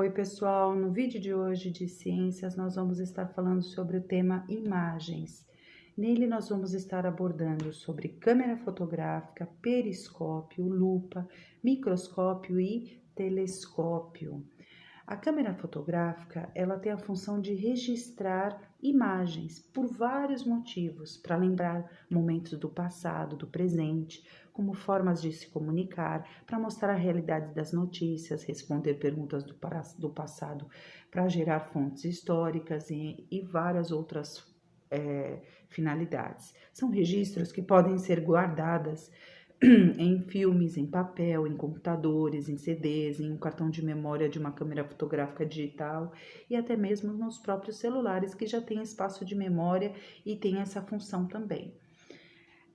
Oi, pessoal! No vídeo de hoje de ciências, nós vamos estar falando sobre o tema imagens. Nele, nós vamos estar abordando sobre câmera fotográfica, periscópio, lupa, microscópio e telescópio. A câmera fotográfica, ela tem a função de registrar imagens por vários motivos, para lembrar momentos do passado, do presente, como formas de se comunicar, para mostrar a realidade das notícias, responder perguntas do passado, para gerar fontes históricas e várias outras finalidades. São registros que podem ser guardadas em filmes, em papel, em computadores, em CDs, em um cartão de memória de uma câmera fotográfica digital e até mesmo nos próprios celulares que já têm espaço de memória e tem essa função também.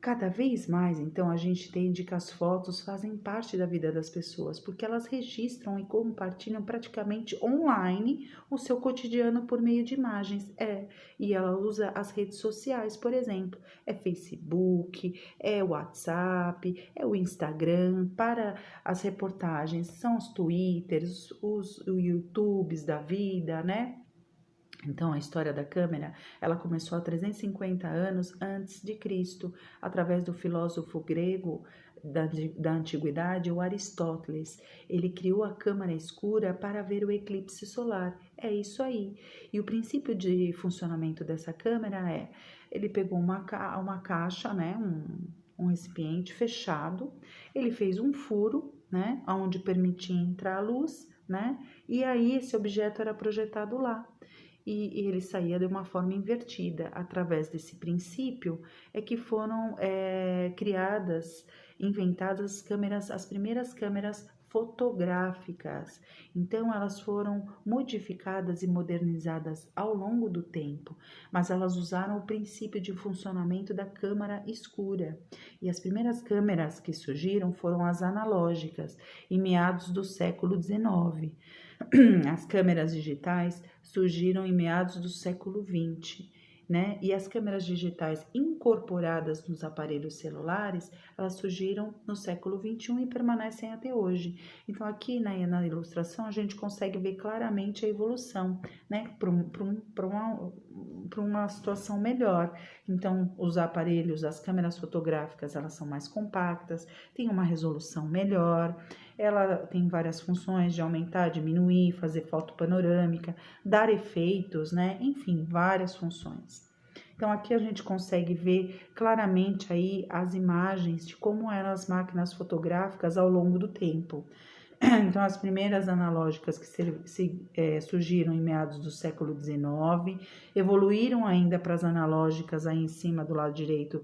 Cada vez mais, então, a gente entende que as fotos fazem parte da vida das pessoas, porque elas registram e compartilham praticamente online o seu cotidiano por meio de imagens. E ela usa as redes sociais, por exemplo, Facebook, WhatsApp, o Instagram, para as reportagens, são os Twitters, os YouTubes da vida, né? Então, a história da câmera, ela começou há 350 anos antes de Cristo, através do filósofo grego da antiguidade, o Aristóteles. Ele criou a câmara escura para ver o eclipse solar. É isso aí. E o princípio de funcionamento dessa câmera ele pegou uma caixa, né, um recipiente fechado, ele fez um furo, né, onde permitia entrar a luz, né, e aí esse objeto era projetado lá. E ele saía de uma forma invertida. Através desse princípio é que foram inventadas as primeiras câmeras fotográficas. Então, elas foram modificadas e modernizadas ao longo do tempo, mas elas usaram o princípio de funcionamento da câmara escura. E as primeiras câmeras que surgiram foram as analógicas, em meados do século XIX. As câmeras digitais surgiram em meados do século XX, né? E as câmeras digitais incorporadas nos aparelhos celulares, elas surgiram no século XXI e permanecem até hoje. Então, aqui na ilustração, a gente consegue ver claramente a evolução, né? Para uma situação melhor. Então, os aparelhos, as câmeras fotográficas, elas são mais compactas, têm uma resolução melhor, ela tem várias funções de aumentar, diminuir, fazer foto panorâmica, dar efeitos, né? Enfim, várias funções. Então, aqui a gente consegue ver claramente aí as imagens de como eram as máquinas fotográficas ao longo do tempo. Então, as primeiras analógicas que surgiram em meados do século XIX, evoluíram ainda para as analógicas aí em cima do lado direito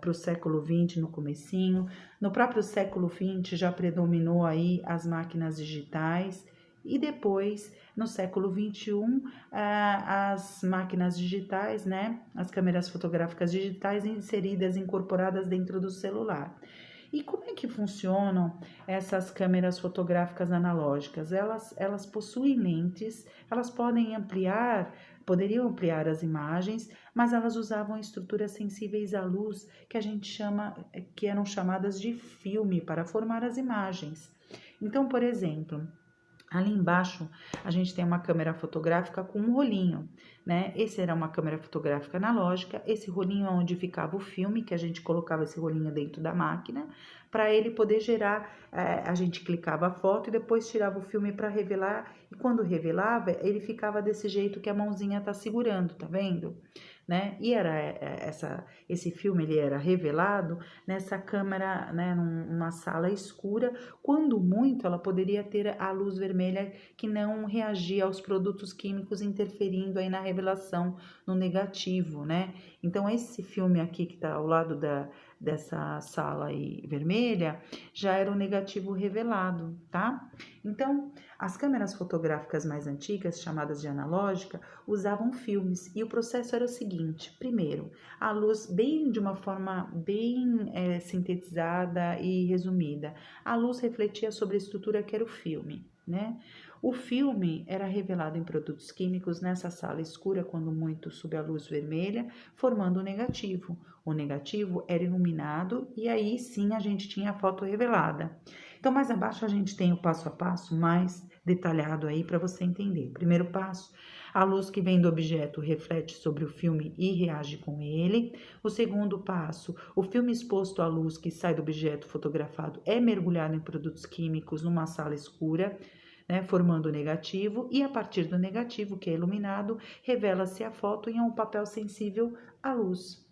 para o século XX no comecinho. No próprio século XX já predominou aí as máquinas digitais e depois, no século XXI, as máquinas digitais, né, as câmeras fotográficas digitais inseridas, incorporadas dentro do celular. E como é que funcionam essas câmeras fotográficas analógicas? Elas possuem lentes, elas poderiam ampliar as imagens, mas elas usavam estruturas sensíveis à luz que eram chamadas de filme para formar as imagens. Então, por exemplo, ali embaixo, a gente tem uma câmera fotográfica com um rolinho, né? Esse era uma câmera fotográfica analógica, esse rolinho é onde ficava o filme, que a gente colocava esse rolinho dentro da máquina, para ele poder gerar, a gente clicava a foto e depois tirava o filme para revelar, e quando revelava, ele ficava desse jeito que a mãozinha tá segurando, tá vendo? Né? E esse filme ele era revelado nessa câmera, né, numa sala escura. Quando muito, ela poderia ter a luz vermelha que não reagia aos produtos químicos, interferindo aí na revelação no negativo, né? Então, esse filme aqui que está ao lado dessa sala aí vermelha, já era o negativo revelado, tá? Então, as câmeras fotográficas mais antigas, chamadas de analógica, usavam filmes e o processo era o seguinte: primeiro, a luz de uma forma bem sintetizada e resumida, a luz refletia sobre a estrutura que era o filme, né? O filme era revelado em produtos químicos nessa sala escura, quando muito sob a luz vermelha, formando o negativo. O negativo era iluminado e aí sim a gente tinha a foto revelada. Então, mais abaixo a gente tem o passo a passo mais detalhado aí para você entender. Primeiro passo, a luz que vem do objeto reflete sobre o filme e reage com ele. O segundo passo, o filme exposto à luz que sai do objeto fotografado é mergulhado em produtos químicos numa sala escura, né, formando o negativo, e a partir do negativo, que é iluminado, revela-se a foto em um papel sensível à luz.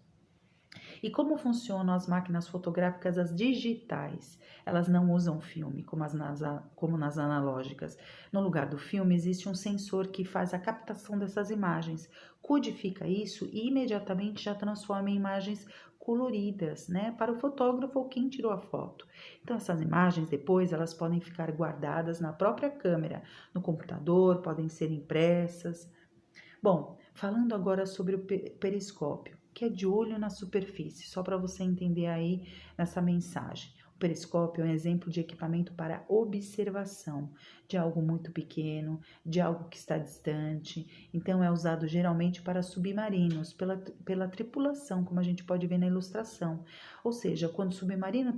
E como funcionam as máquinas fotográficas, as digitais? Elas não usam filme, como nas analógicas. No lugar do filme, existe um sensor que faz a captação dessas imagens, codifica isso e imediatamente já transforma em imagens coloridas, né, para o fotógrafo ou quem tirou a foto. Então, essas imagens depois elas podem ficar guardadas na própria câmera, no computador, podem ser impressas. Bom, falando agora sobre o periscópio, que é de olho na superfície, só para você entender aí nessa mensagem. O periscópio é um exemplo de equipamento para observação de algo muito pequeno, de algo que está distante. Então, é usado geralmente para submarinos, pela tripulação, como a gente pode ver na ilustração. Ou seja, quando o submarino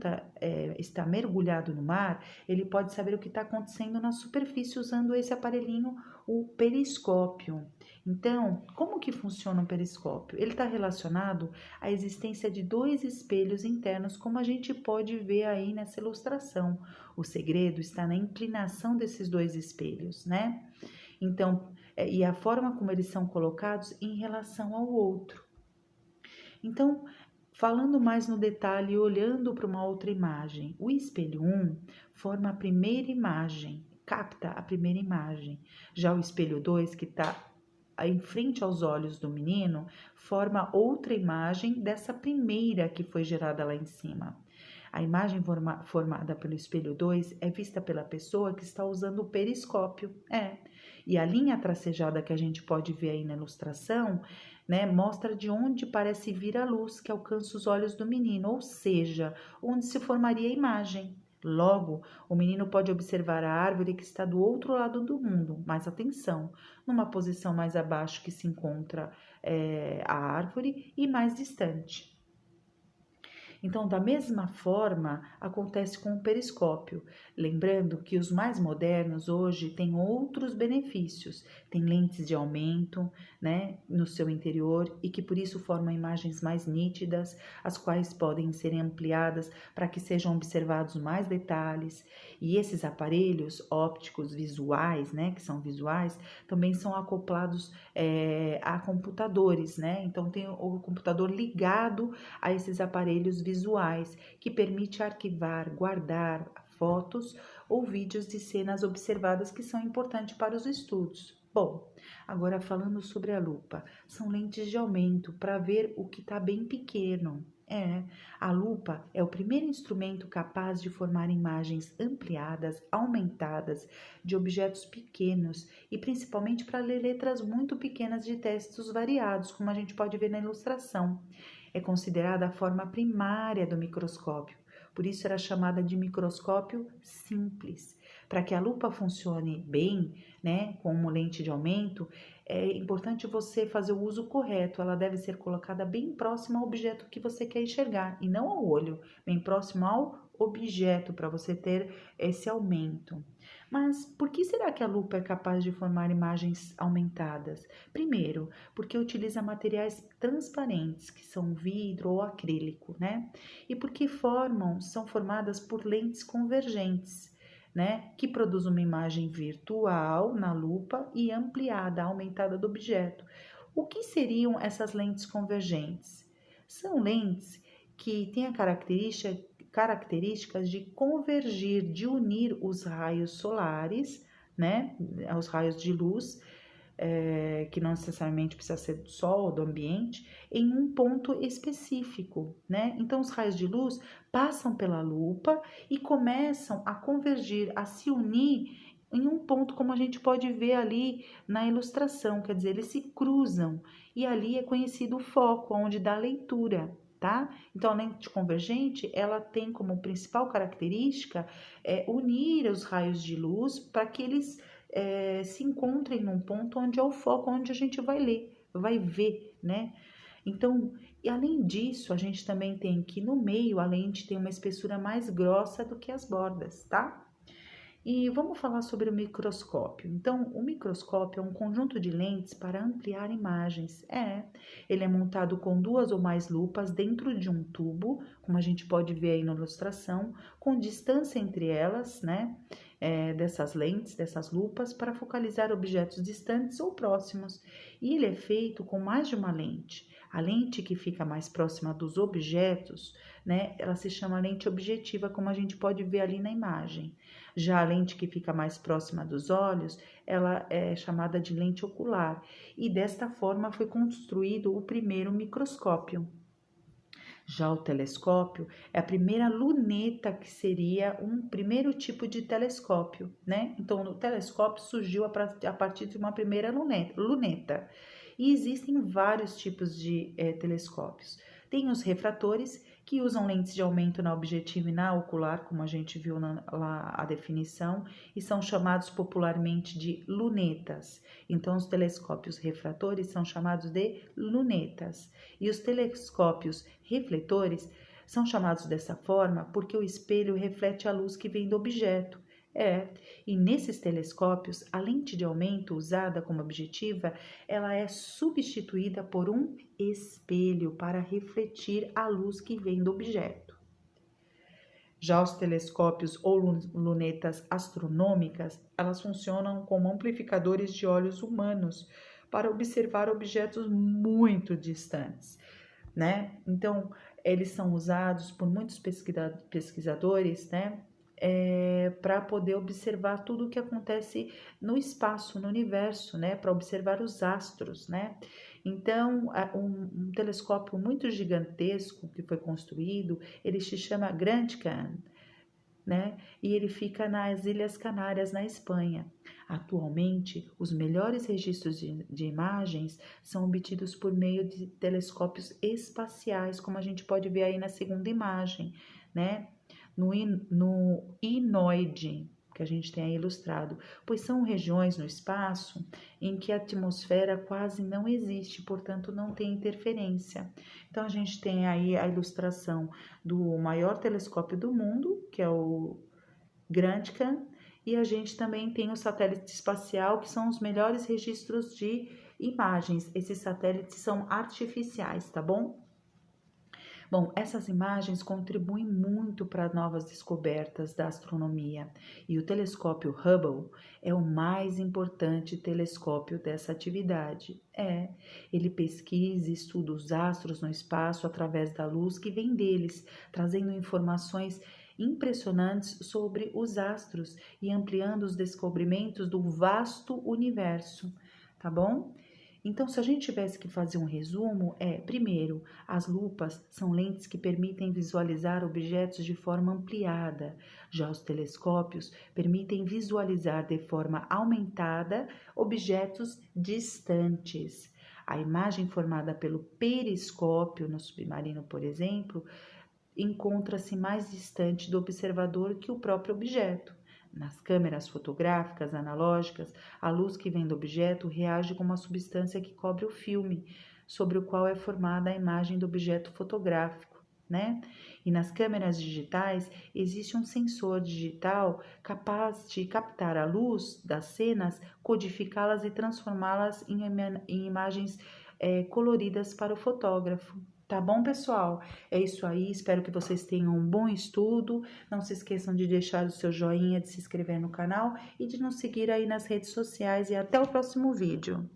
está mergulhado no mar, ele pode saber o que está acontecendo na superfície usando esse aparelhinho, o periscópio. Então, como que funciona um periscópio? Ele está relacionado à existência de dois espelhos internos, como a gente pode ver aí nessa ilustração. O segredo está na inclinação desses dois espelhos, né? Então, e a forma como eles são colocados em relação ao outro. Então, falando mais no detalhe, olhando para uma outra imagem, o espelho 1 forma a primeira imagem, capta a primeira imagem. Já o espelho 2, que está em frente aos olhos do menino, forma outra imagem dessa primeira que foi gerada lá em cima. A imagem formada pelo espelho 2 é vista pela pessoa que está usando o periscópio. E a linha tracejada que a gente pode ver aí na ilustração, né, mostra de onde parece vir a luz que alcança os olhos do menino, ou seja, onde se formaria a imagem. Logo, o menino pode observar a árvore que está do outro lado do mundo, mas atenção, numa posição mais abaixo que se encontra a árvore e mais distante. Então, da mesma forma, acontece com o periscópio. Lembrando que os mais modernos hoje têm outros benefícios, tem lentes de aumento, né, no seu interior e que por isso formam imagens mais nítidas, as quais podem ser ampliadas para que sejam observados mais detalhes. E esses aparelhos ópticos visuais, né, que são visuais, também são acoplados a computadores, né? Então, tem o computador ligado a esses aparelhos visuais, que permite arquivar, guardar fotos ou vídeos de cenas observadas que são importantes para os estudos. Bom, agora falando sobre a lupa, são lentes de aumento para ver o que está bem pequeno. A lupa é o primeiro instrumento capaz de formar imagens ampliadas, aumentadas de objetos pequenos e principalmente para ler letras muito pequenas de textos variados, como a gente pode ver na ilustração. É considerada a forma primária do microscópio, por isso era chamada de microscópio simples. Para que a lupa funcione bem, né, como lente de aumento, é importante você fazer o uso correto. Ela deve ser colocada bem próxima ao objeto que você quer enxergar e não ao olho, bem próximo ao objeto para você ter esse aumento. Mas por que será que a lupa é capaz de formar imagens aumentadas? Primeiro, porque utiliza materiais transparentes, que são vidro ou acrílico, né? E porque são formadas por lentes convergentes, né? Que produz uma imagem virtual na lupa e ampliada, aumentada do objeto. O que seriam essas lentes convergentes? São lentes que têm a características de convergir, de unir os raios solares, né, os raios de luz, que não necessariamente precisa ser do sol ou do ambiente, em um ponto específico, né? Então, os raios de luz passam pela lupa e começam a convergir, a se unir em um ponto, como a gente pode ver ali na ilustração, quer dizer, eles se cruzam e ali é conhecido o foco, onde dá a leitura. Tá? Então, a lente convergente, ela tem como principal característica unir os raios de luz para que eles se encontrem num ponto onde é o foco, onde a gente vai ler, vai ver, né? Então, e além disso, a gente também tem que no meio a lente tem uma espessura mais grossa do que as bordas, tá? E vamos falar sobre o microscópio. Então, o microscópio é um conjunto de lentes para ampliar imagens. Ele é montado com duas ou mais lupas dentro de um tubo, como a gente pode ver aí na ilustração, com distância entre elas, né? Dessas lentes, dessas lupas, para focalizar objetos distantes ou próximos. E ele é feito com mais de uma lente. A lente que fica mais próxima dos objetos, né? Ela se chama lente objetiva, como a gente pode ver ali na imagem. Já a lente que fica mais próxima dos olhos, ela é chamada de lente ocular, e desta forma foi construído o primeiro microscópio. Já o telescópio é a primeira luneta, que seria um primeiro tipo de telescópio, né? Então, o telescópio surgiu a partir de uma primeira luneta. E existem vários tipos de telescópios. Tem os refratores, que usam lentes de aumento na objetiva e na ocular, como a gente viu lá a definição, e são chamados popularmente de lunetas. Então, os telescópios refratores são chamados de lunetas. E os telescópios refletores são chamados dessa forma porque o espelho reflete a luz que vem do objeto. E nesses telescópios, a lente de aumento usada como objetiva, ela é substituída por um espelho para refletir a luz que vem do objeto. Já os telescópios ou lunetas astronômicas, elas funcionam como amplificadores de olhos humanos para observar objetos muito distantes, né? Então, eles são usados por muitos pesquisadores, né? Para poder observar tudo o que acontece no espaço, no universo, né? Para observar os astros, né? Então, um telescópio muito gigantesco que foi construído, ele se chama Grand Can, né? E ele fica nas Ilhas Canárias, na Espanha. Atualmente, os melhores registros de imagens são obtidos por meio de telescópios espaciais, como a gente pode ver aí na segunda imagem, né? No Inoide, que a gente tem aí ilustrado, pois são regiões no espaço em que a atmosfera quase não existe, portanto não tem interferência. Então a gente tem aí a ilustração do maior telescópio do mundo, que é o Grand Can, e a gente também tem o satélite espacial, que são os melhores registros de imagens. Esses satélites são artificiais, tá bom? Bom, essas imagens contribuem muito para novas descobertas da astronomia, e o telescópio Hubble é o mais importante telescópio dessa atividade. Ele pesquisa e estuda os astros no espaço através da luz que vem deles, trazendo informações impressionantes sobre os astros e ampliando os descobrimentos do vasto universo, tá bom? Então, se a gente tivesse que fazer um resumo, primeiro, as lupas são lentes que permitem visualizar objetos de forma ampliada. Já os telescópios permitem visualizar de forma aumentada objetos distantes. A imagem formada pelo periscópio no submarino, por exemplo, encontra-se mais distante do observador que o próprio objeto. Nas câmeras fotográficas analógicas, a luz que vem do objeto reage com uma substância que cobre o filme, sobre o qual é formada a imagem do objeto fotográfico, né? E nas câmeras digitais, existe um sensor digital capaz de captar a luz das cenas, codificá-las e transformá-las em imagens coloridas para o fotógrafo. Tá bom, pessoal? É isso aí. Espero que vocês tenham um bom estudo. Não se esqueçam de deixar o seu joinha, de se inscrever no canal e de nos seguir aí nas redes sociais. E até o próximo vídeo.